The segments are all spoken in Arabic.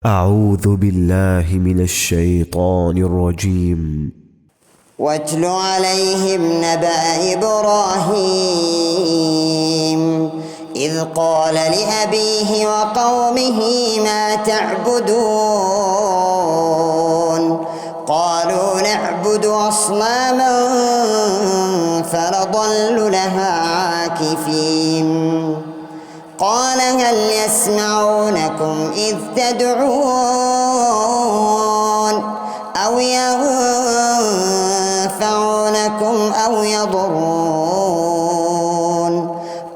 أعوذ بالله من الشيطان الرجيم. واتل عليهم نبأ إبراهيم إذ قال لأبيه وقومه ما تعبدون قالوا نعبد أصناما فنظل لها عاكفين قال هل يسمعونكم إذ تدعون أو ينفعونكم أو يضرون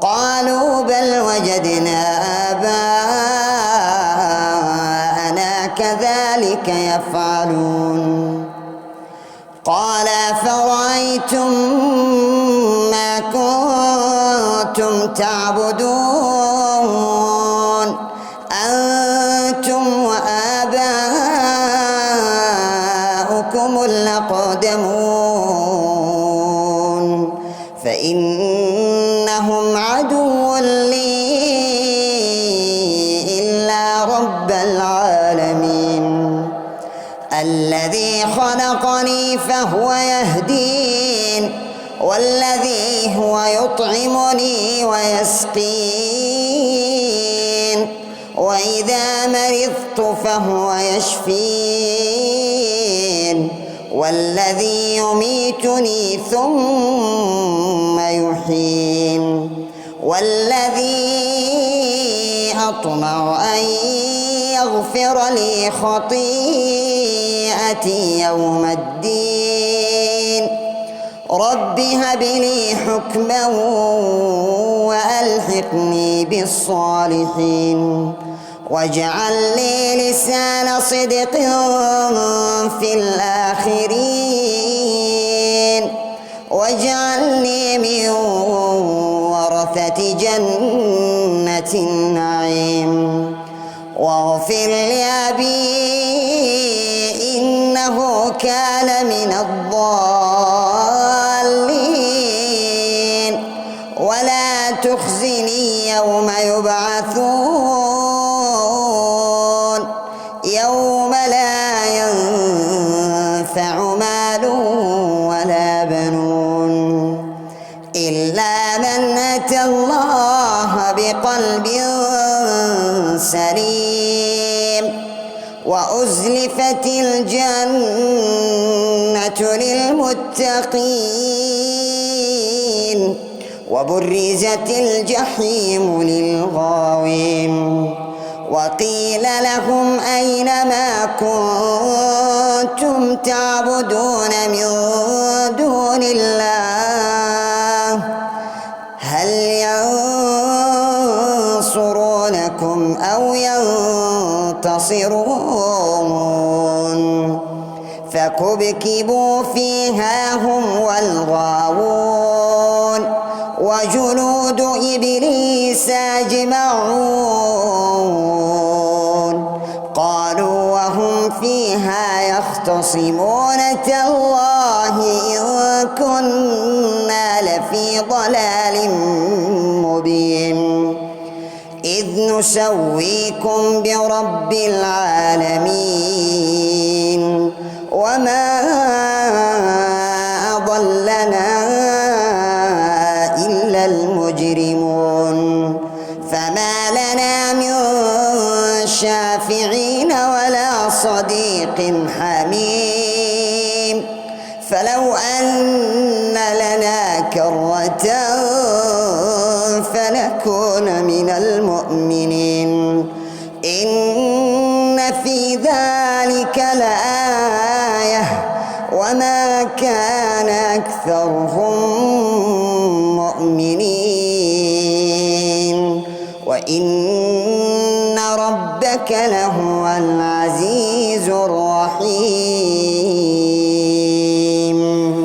قالوا بل وجدنا آباءنا كذلك يفعلون قال أفرأيتم ما كنتم تعبدون أنتم وآباؤكم الأقدمون فإنهم عدو لي إلا رب العالمين الذي خلقني فهو يهدين والذي هو يطعمني ويسقين وإذا مرضت فهو يشفين والذي يميتني ثم يحيين والذي أطمع أن يغفر لي خطيئتي يوم الدين رب هب لي حكما وألحقني بالصالحين واجعل لي لسان صدق في الآخرين واجعلني من ورثة جنة النعيم واغفر لأبي إنه كان من الضالين ولا تخزني يوم يبعثون يوم لا ينفع مال ولا بنون إلا من أتى الله بقلب سليم وأزلفت الجنة للمتقين وبرزت الجحيم للغاوين وقيل لهم أين ما كنتم تعبدون من دون الله هل ينصرونكم أو ينتصرون فكبكبوا فيها هم والغاوون وجنود إبليس أجمعون قالوا وهم فيها يختصمون تالله إن كنا لفي ضلال مبين إذ نسويكم برب العالمين وما أضلنا إلا المجرمون فما لنا من شافعين ولا صديق حميم فلو أن لنا كرة فنكون من المؤمنين إن في ذلك لآية وما كان أكثرهم مؤمنين وإن ربك لهو العزيز الرحيم.